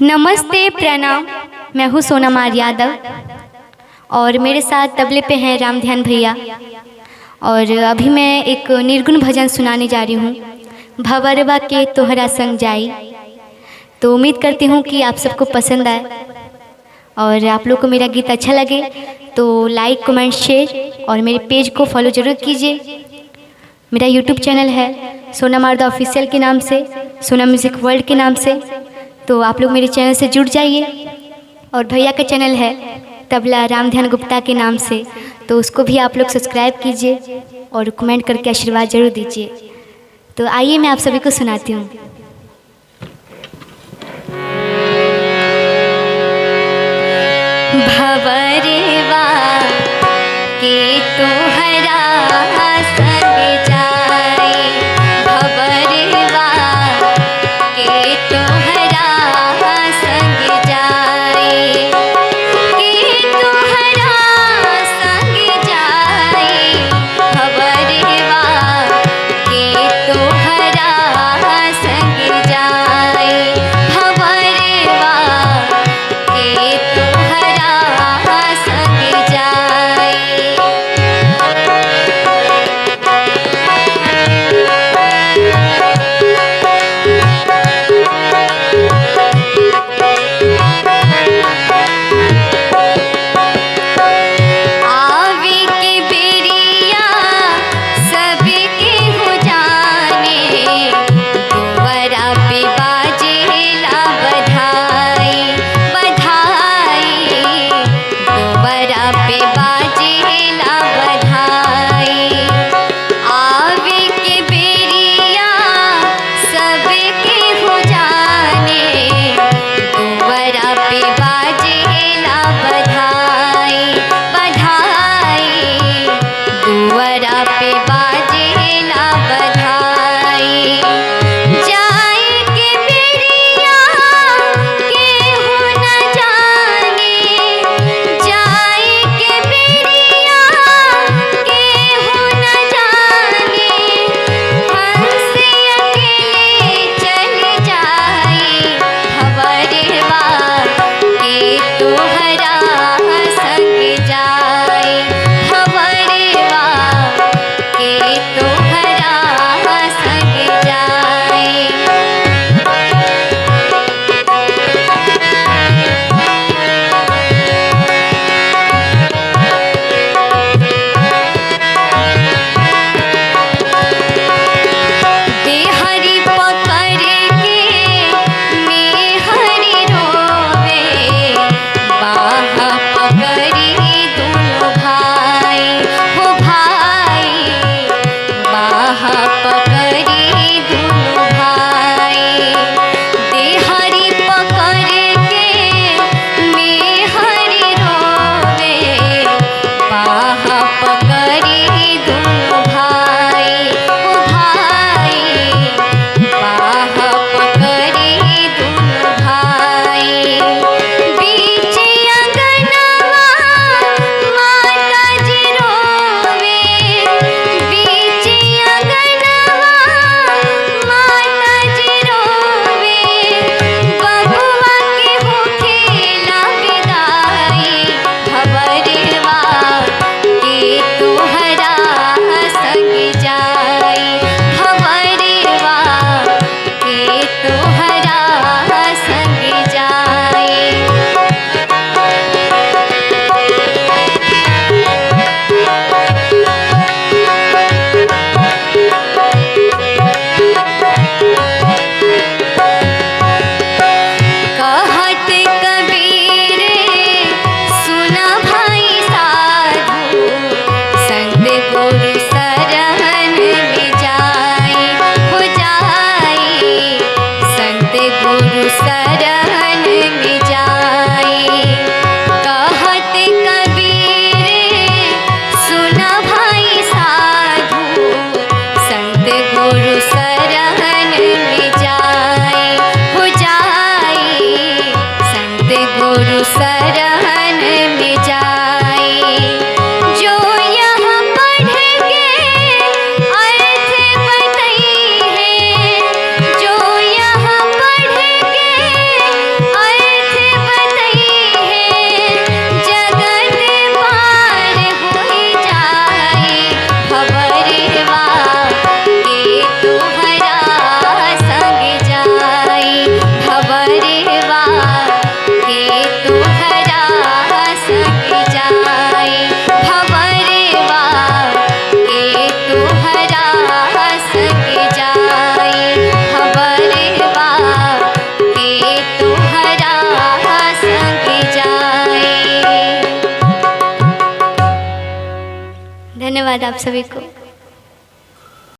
नमस्ते, प्रणाम। मैं हूँ सोनामार यादव और मेरे साथ तबले पे हैं राम ध्यान भैया। और अभी मैं एक निर्गुण भजन सुनाने जा रही हूँ, भंवरवा के तोहरा संग जाई। तो उम्मीद करती हूँ कि आप सबको पसंद आए और आप लोग को मेरा गीत अच्छा लगे तो लाइक कमेंट शेयर और मेरे पेज को फॉलो ज़रूर कीजिए। मेरा यूट्यूब चैनल है सोनामार द ऑफिशियल के नाम से, सोना म्यूज़िक वर्ल्ड के नाम से। तो आप लोग मेरे चैनल से जुड़ जाइए। और भैया का चैनल है तबला राम ध्यान गुप्ता के नाम से, तो उसको भी आप लोग सब्सक्राइब कीजिए और कमेंट करके आशीर्वाद जरूर दीजिए। तो आइए मैं आप सभी को सुनाती हूँ। भंवरवा के तोहरा संग जाई, भंवरवा के तोहरा संग जाई, के तोहरा संग जाई, भंवरवा के तोहरा संग जाई, भंवरवा के तोहरा संग जाई। आवे के बेरिया सबके हो जाने, दुआरा पे बाजेला बधाई बधाई, दुआरा पे बाजेला बधाई। आवे के बेरिया सबके हो जाने, दुआरा पे बाजेला बधाई बधाई, दुआरा पे बाजेला बधाई। जाए के बेरिया केहू न जाने, जाए के बेरिया केहू न जाने, हंस अकेले चल जाई, भंवरवा के तोहरा संग जाई, भंवरवा के तोहरा संग जाई। देहरी पकड़ के मेहरी रोवे, बाहा पकड़ी दोनों भाई हो भाई, बाहा पकड़ी दोनों भाई। देहरी पकड़ के मेहरी रोवे, बाहा पकड़ी दोनों भाई हो भाई, बाहा पकड़ी दोनों भाई। बीच अंगनवा माता जी रोवे, बीच अंगनवा माता जी रोवे, बबुआ के होखेला विदाई, भंवरवा के तोहरा संग जाई, भंवरवा के तोहरा संग जाई। कहत कबीर सुना भाई साधु, संत गुरु शरण में जाई हो जाई, संत गुरु शरण में जाई। कहत कबीर सुना भाई साधु, संत गुरु शरण में जाई हो जाई, संत गुरु शरण में जाई। जो यहाँ पढ़ के अर्थ बताई है, जो यहाँ पढ़ के धन्यवाद आप सभी को।